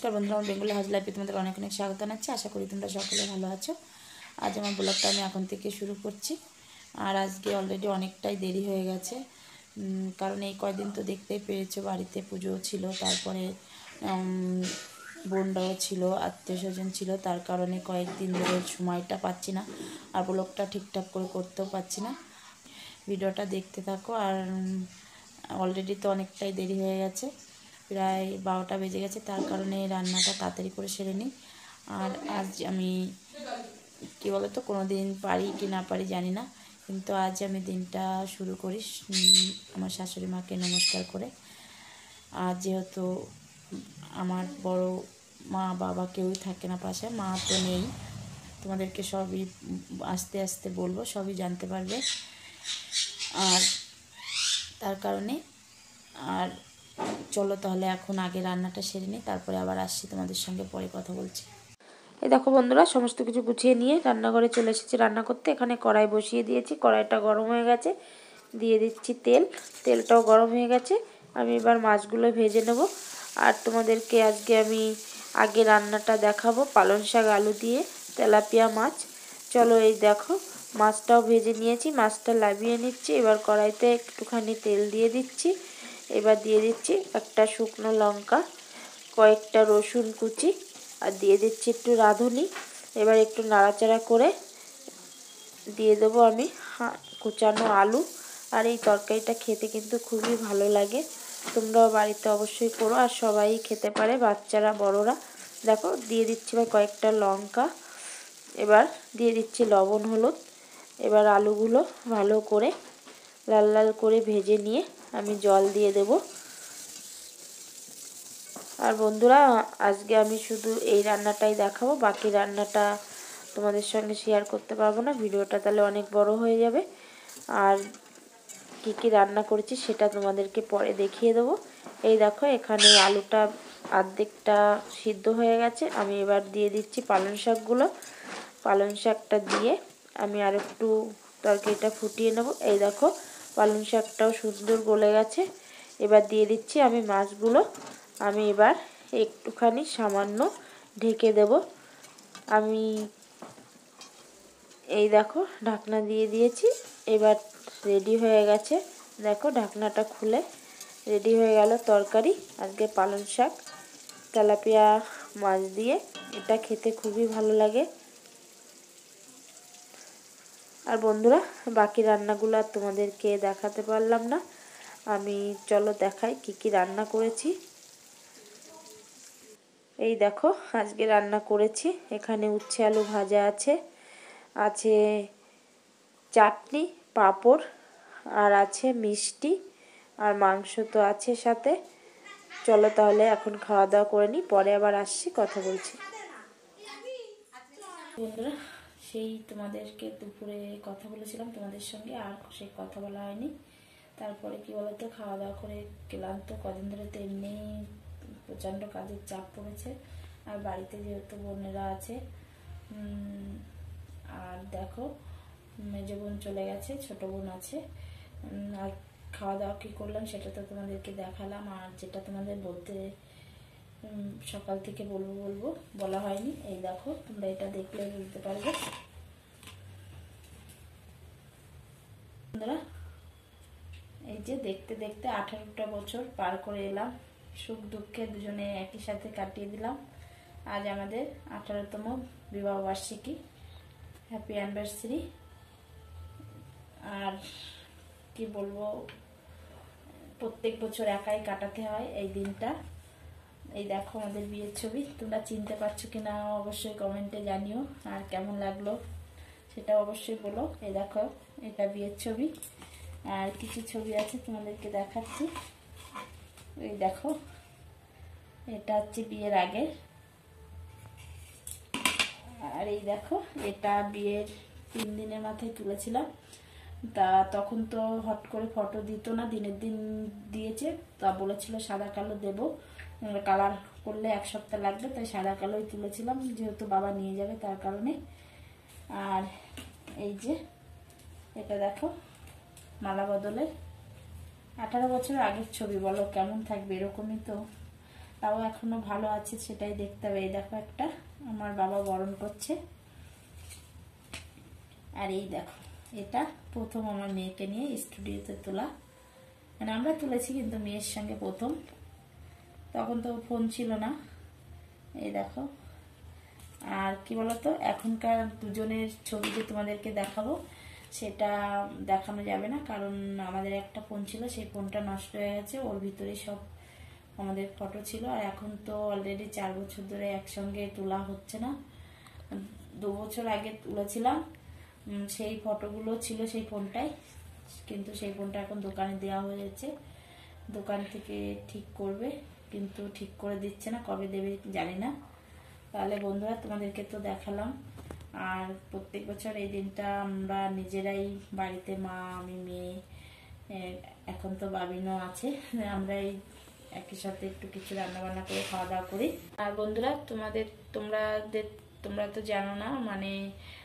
নমস্কার বন্ধুরা, আমার বেঙ্গলি হাউস লাইফে তোমাদের অনেক অনেক স্বাগত জানাচ্ছি। আশা করি তোমরা সকলে ভালো আছো। আজ আমার ব্লগটা আমি এখন থেকে শুরু করছি। আর আজকে অলরেডি অনেকটাই দেরি হয়ে গেছে, কারণ এই কয়দিন তো দেখতেই পেরেছো বাড়িতে পুজো ছিল, তারপরে বোনরাও ছিল, আত্মীয় স্বজন ছিল, তার কারণে কয়েকদিন ধরে সময়টা পাচ্ছি না আর ব্লগটা ঠিকঠাক করে করতেও পারছি না। ভিডিওটা দেখতে থাকো। আর অলরেডি তো অনেকটাই দেরি হয়ে গেছে, প্রায় 12টা বেজে গেছে, তার কারণে রান্নাটা তাড়াতাড়ি করে সেরে নিই। আর আজ আমি কী বলতো, কোনো দিন পারি কি না পারি জানি না, কিন্তু আজ আমি দিনটা শুরু করি আমার শাশুড়ি মাকে নমস্কার করে। আর যেহেতু আমার বড় মা বাবা কেউই থাকে না পাশে, মা তো নেই, তোমাদেরকে সবই আস্তে আস্তে বলবো, সবই জানতে পারবে। আর তার কারণে আর চলো তাহলে এখন আগে রান্নাটা সেরে নিই, তারপরে আবার আসছি তোমাদের সঙ্গে, পরে কথা বলছি। এই দেখো বন্ধুরা, সমস্ত কিছু গুছিয়ে নিয়ে রান্নাঘরে চলে এসেছি রান্না করতে। এখানে কড়াই বসিয়ে দিয়েছি, কড়াইটা গরম হয়ে গেছে, দিয়ে দিচ্ছি তেল। তেলটাও গরম হয়ে গেছে, আমি এবার মাছগুলো ভেজে নেব। আর তোমাদেরকে আজকে আমি আগে রান্নাটা দেখাবো, পালং শাক আলু দিয়ে তেলাপিয়া মাছ। চলো, এই দেখো মাছটাও ভেজে নিয়েছি, মাছটা লাবিয়ে নিচ্ছি। এবার কড়াইতে একটুখানি তেল দিয়ে দিচ্ছি। এবার দিয়ে দিচ্ছি একটা শুকনো লঙ্কা, কয়েকটা রসুন কুচি, আর দিয়ে দিচ্ছি একটু রাঁধুনি। এবার একটু নাড়াচাড়া করে দিয়ে দেবো আমি কুচানো আলু। আর এই তরকারিটা খেতে কিন্তু খুবই ভালো লাগে, তোমরাও বাড়িতে অবশ্যই করো, আর সবাই খেতে পারে, বাচ্চারা বড়রা। দেখো দিয়ে দিচ্ছি এবার কয়েকটা লঙ্কা, এবার দিয়ে দিচ্ছি লবণ হলুদ। এবার আলুগুলো ভালো করে লাল লাল করে ভেজে নিয়ে আমি জল দিয়ে দেব। আর বন্ধুরা, আজকে আমি শুধু এই রান্নাটাই দেখাবো, বাকি রান্নাটা তোমাদের সঙ্গে শেয়ার করতে পারবো না, ভিডিওটা তাহলে অনেক বড় হয়ে যাবে। আর কি কি রান্না করেছি সেটা তোমাদেরকে পরে দেখিয়ে দেবো। এই দেখো এখানে আলুটা অর্ধেকটা সিদ্ধ হয়ে গেছে, আমি এবার দিয়ে দিচ্ছি পালং শাকগুলো। পালং শাকটা দিয়ে আমি আর একটু তরকারিটা ফুটিয়ে নেব। এই দেখো পালং শাকটাও সুন্দর গলে গেছে। এবার দিয়ে দিচ্ছি আমি মাছগুলো, আমি এবার একটুখানি সামান্য ঢেকে দেব। আমি এই দেখো ঢাকনা দিয়ে দিয়েছি, এবার রেডি হয়ে গেছে। দেখো ঢাকনাটা খুলে রেডি হয়ে গেল তরকারি, আজকে পালং শাক তেলাপিয়া মাছ দিয়ে। এটা খেতে খুবই ভালো লাগে। আর বন্ধুরা, বাকি রান্নাগুলো আর তোমাদেরকে দেখাতে পারলাম না, আমি চলো দেখাই কি কি রান্না করেছি। এই দেখো আজকে রান্না করেছি, এখানে উচ্ছে আলু ভাজা আছে, আছে চাটনি, পাঁপড়, আর আছে মিষ্টি, আর মাংস তো আছে সাথে। চলো তাহলে এখন খাওয়া দাওয়া করে নিই, পরে আবার আসছি, কথা বলছি। বন্ধুরা, সেই তোমাদেরকে দুপুরে কথা বলেছিলাম তোমাদের সঙ্গে, আর সেই কথা বলা হয়নি। তারপরে কি বলতো, খাওয়া দাওয়া করে ক্লান্ত, কদিন ধরে তো এমনি প্রচণ্ড কাজের চাপ পড়েছে, আর বাড়িতে যেহেতু বোনেরা আছে, আর দেখো মেজো বোন চলে গেছে, ছোট বোন আছে। আর খাওয়া দাওয়া কী করলাম সেটা তো তোমাদেরকে দেখালাম, আর যেটা তোমাদের বলতে সকাল থেকে বলবো বলা হয়নি, এই দেখো তোমরা এটা দেখলে বুঝতে পারবে। বন্ধুরা, এই যে দেখতে দেখতে 18টা বছর পার করে এলাম, সুখ দুঃখে দুজনে একই সাথে কাটিয়ে দিলাম। আজ আমাদের 18তম বিবাহ বার্ষিকী, হ্যাপি অ্যানিভার্সারি। আর কি বলবো, প্রত্যেক বছর একাই কাটাতে হয় এই দিনটা। এই দেখো আমাদের বিয়ের ছবি, তোমরা চিনতে পারছো কিনা অবশ্যই কমেন্টে জানিও, আর কেমন লাগলো সেটা অবশ্যই বলো। এই দেখো এটা বিয়ের ছবি, আর কিছু ছবি আছে তোমাদেরকে দেখাচ্ছি। এই দেখো এটা হচ্ছে বিয়ের আগে, আর এই দেখো এটা বিয়ের 3 দিনের মাথায় তুলেছিলাম। তা তখন তো হট করে ফটো দিত না, দিনের দিন দিয়েছে, তা বলেছিল সাদা কালো দেবো, কালার করলে 1 সপ্তাহ লাগবে, তাই সাদা কালোই তুলেছিলাম, যেহেতু বাবা নিয়ে যাবে তার কারণে। আর এই যে এটা দেখো মালা বদলে 18 বছর আগের ছবি, বলো কেমন থাকবে, এরকমই তো তাও এখনো ভালো আছে সেটাই দেখতে হবে। এই দেখো একটা আমার বাবা বরণ করছে, আর এই দেখো এটা প্রথম আমার মেয়েকে নিয়ে স্টুডিওতে তোলা, মানে আমরা তুলেছি কিন্তু মেয়ের সঙ্গে প্রথম, তখন তো ফোন ছিল না। এই দেখো, আর কি বলতো এখনকার দুজনের ছবি যে তোমাদেরকে দেখাবো সেটা দেখানো যাবে না, কারণ আমাদের একটা ফোন ছিল, সেই ফোনটা নষ্ট হয়ে গেছে, ওর ভিতরে সব আমাদের ফটো ছিল। আর এখন তো অলরেডি 4 বছর ধরে একসঙ্গে তোলা হচ্ছে না, 2 বছর আগে তুলেছিলাম, সেই ফটোগুলো ছিল সেই ফোনটাই, কিন্তু সেই ফোনটা এখন দোকানে দেওয়া হয়েছে, দোকান থেকে ঠিক করবে, কিন্তু ঠিক করে দিচ্ছে না, কবে দেবে জানি না। তাহলে বন্ধুরা তোমাদেরকে তো দেখালাম, আর প্রত্যেক বছর এই দিনটা আমরা নিজেরাই বাড়িতে, মা, আমি, মেয়ে, এখন তো বাবিনও আছে, আমরা এই একই সাথে একটু কিছু রান্না বান্না করে খাওয়া দাওয়া করি। আর বন্ধুরা তোমরা তো জানো না, মানে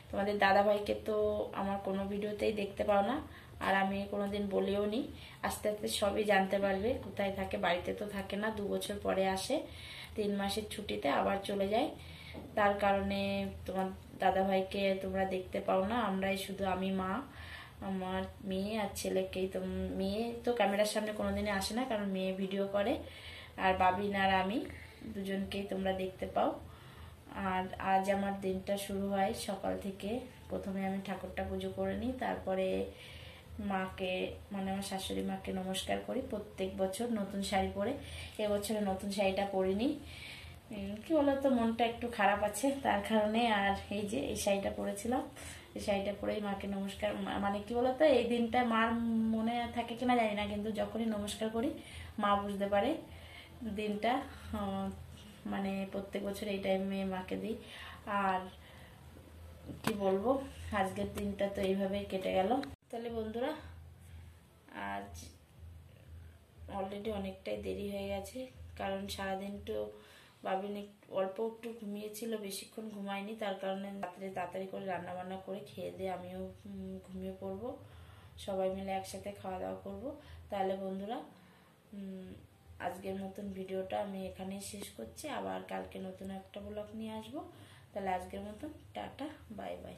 তোমাদের দাদা ভাইকে তো আমার কোনো ভিডিওতেই দেখতে পাও না, আর আমি কোনোদিন বলেও নি, আস্তে আস্তে সবই জানতে পারবে। কোথায় থাকে, বাড়িতে তো থাকে না, 2 বছর পরে আসে, 3 মাসের ছুটিতে আবার চলে যায়, তার কারণে তোমার দাদা ভাইকে তোমরা দেখতে পাও না। আমরাই শুধু, আমি, মা, আমার মেয়ে আর ছেলেকেই তো, মেয়ে তো ক্যামেরার সামনে কোনোদিনই আসে না, কারণ মেয়ে ভিডিও করে, আর বাবিন আর আমি দুজনকেই তোমরা দেখতে পাও। আর আজ আমার দিনটা শুরু হয় সকাল থেকে, প্রথমে আমি ঠাকুরটা পুজো করে নিই, তারপরে মাকে, মানে আমার শাশুড়ি মাকে নমস্কার করি প্রত্যেক বছর নতুন শাড়ি পরে। এবছরে নতুন শাড়িটা পরিনি, কি বলতো মনটা একটু খারাপ আছে, তার কারণে। আর এই যে এই শাড়িটা পরেছিলাম, এই শাড়িটা পরেই মাকে নমস্কার, মানে কি বলতো এই দিনটা মার মনে থাকে কিনা জানি না, কিন্তু যখনই নমস্কার করি মা বুঝতে পারে দিনটা, মানে প্রত্যেক বছর এই টাইমে মাকে দিই। আর কি বলবো, আজকের দিনটা তো এইভাবেই কেটে গেল। তাহলে বন্ধুরা আজ অলরেডি অনেকটাই দেরি হয়ে গেছে, কারণ সারাদিন তো বাবিন অল্প একটু ঘুমিয়েছিল, বেশিক্ষণ ঘুমায়নি, তার কারণে রাত্রে তাড়াতাড়ি করে রান্না বান্না করে খেয়ে দিয়ে আমিও ঘুমিয়ে পড়বো, সবাই মিলে একসাথে খাওয়া দাওয়া করবো। তাহলে বন্ধুরা আজকের মতন ভিডিওটা আমি এখানেই শেষ করছি, আবার কালকে নতুন একটা ব্লগ নিয়ে আসবো। তাহলে আজকের মতন টাটা, বাই বাই।